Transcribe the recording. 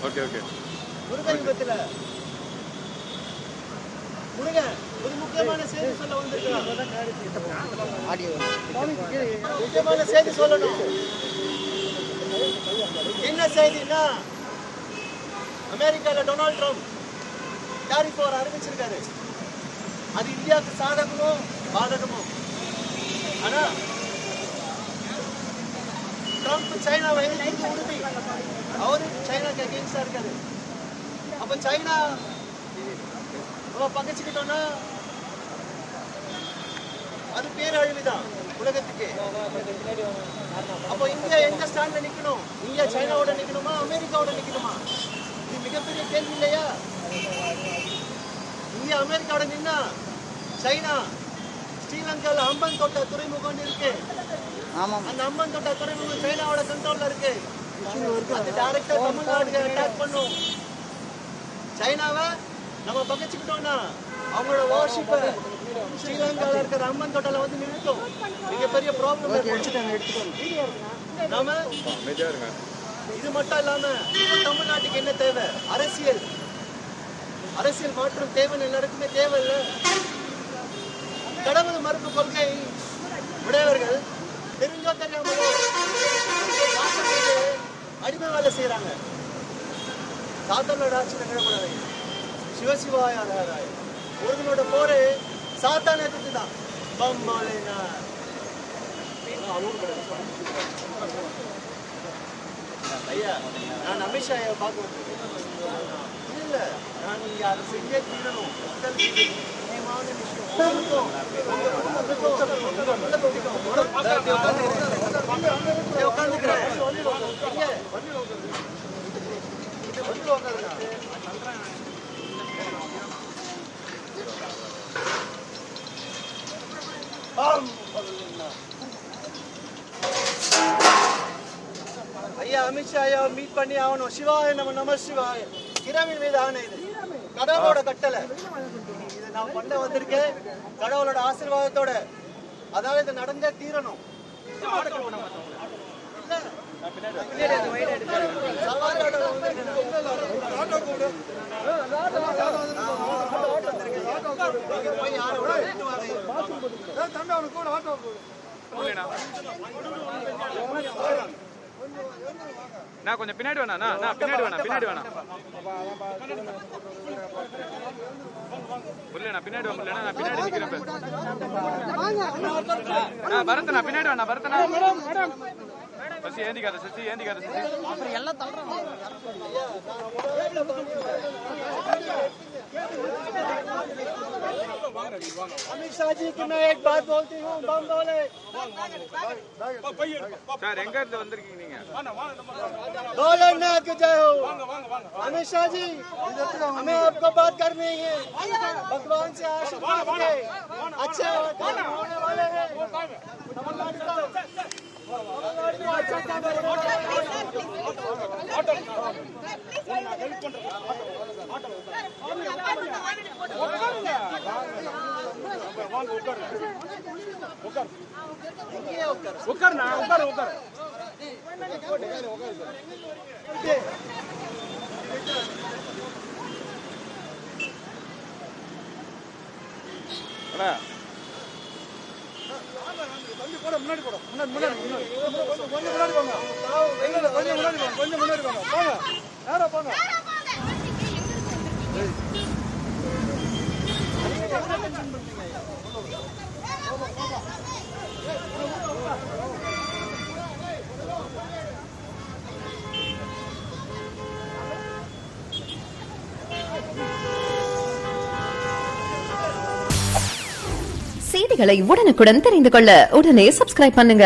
Okay okay. Murugan யுகத்துல முருகன் ஒரு முக்கியமான செய்தி சொல்ல வந்திருக்கான். முக்கியமான செய்தி சொல்லணும். என்ன செய்தின்னா, அமெரிக்கால டொனால்ட் ட்ரம்ப் டாரிஃப் வார் அறிவிச்சிருக்காரு. அது இந்தியாவுக்கு சாதகமோ பாதகமோ? ஆனா ட்ரம்ப் சைனாவை எதிர்த்து உறுதி, அவரு சைனாக்கு அகேன்ஸ்டா இருக்காரு. அப்ப சைனா பகைச்சுக்கிட்டோம்னா அது பேரழிவுதான் உலகத்துக்கு. அப்போ இந்தியா எந்த ஸ்டாண்ட்ல நிக்கணும்? இந்தியா சைனாவோட நிக்கணுமா, அமெரிக்காவோட நிக்கணுமா? இது மிகப்பெரிய கேள்வி இல்லையா? இந்தியா அமெரிக்காவோட நின்னா சைனா ஸ்ரீலங்கால அம்பன் தோட்டா துறைமுகம் இருக்கு. அந்த அம்பன் தோட்டா துறைமுகம் சைனாவோட கண்ட்ரோல்ல இருக்கு. அது டைரக்டா தமிழ்நாடு அட்டாக் பண்ணும். சைனாவை நம்ம பகைச்சுக்கிட்டோம்னா அவங்களோட வார்ஷிப்பை ஸ்ரீலங்கால இருக்கிற அம்மன் தோட்டால வந்து நிறுத்தும். மிகப்பெரிய ப்ராப்ளம். நாம இது மட்டும் இல்லாம தமிழ்நாட்டுக்கு என்ன தேவை? அரசியல் மாற்றம் தேவை. எல்லாருக்குமே தேவை இல்லை. கடவுள் மறுப்பு கொள்கை உடையவர்கள் தெரிஞ்சோ தெரியாமலோ அடிமை வேலை செய்யறாங்க. சாத்தானோட ஆட்சியில் கிடக்கூடாது. சிவசிவாய முருகனோட போரு சாத்தான எதிர்த்துதான். ஐயா, நான் அமித்ஷா பார்க்க இல்ல, நான் இங்க அதை செஞ்சே தீரணும். ஐயா அமித்ஷா மீட் பண்ணி ஆகணும். சிவாய நம சிவாய. கிரவின் மீது ஆணை. இது கடவுளோட கட்டளை. இதை நான் பண்ண வந்திருக்கேன் கடவுளோட ஆசீர்வாதத்தோட. அதனால இது நடந்தே தீரணும். நான் கொஞ்சம் பின்னாடி வேணா, நான் பின்னாடி வேணா புரியல. நான் பின்னாடி வரல, நான் பின்னாடி நிக்கிறேன். நான் பரத்தனா பின்னாடி வேணா, பரத்தனா சசி ஏந்திக்காத, சசி அப்புறம் எல்லாம் தள்ளுறோம். अमित शाह जी की मैं एक बात बोलती हूँ, बम बोले சார். எங்க இருந்து வந்திருக்கீங்க நீங்க? भोलेनाथ की जय हो। अमित शाह जी, हमें आपको बात करनी है। भगवान से आशीर्वाद के अच्छे होने वाले हैं। உட்காருண்ணா, உட்காரு. முன்னாடி போட, கொஞ்சம் முன்னாடி போங்க. நேரா போங்க. செய்திகளை உடனுக்குடன் தெரிந்து கொள்ள உடனே சப்ஸ்கிரைப் பண்ணுங்க.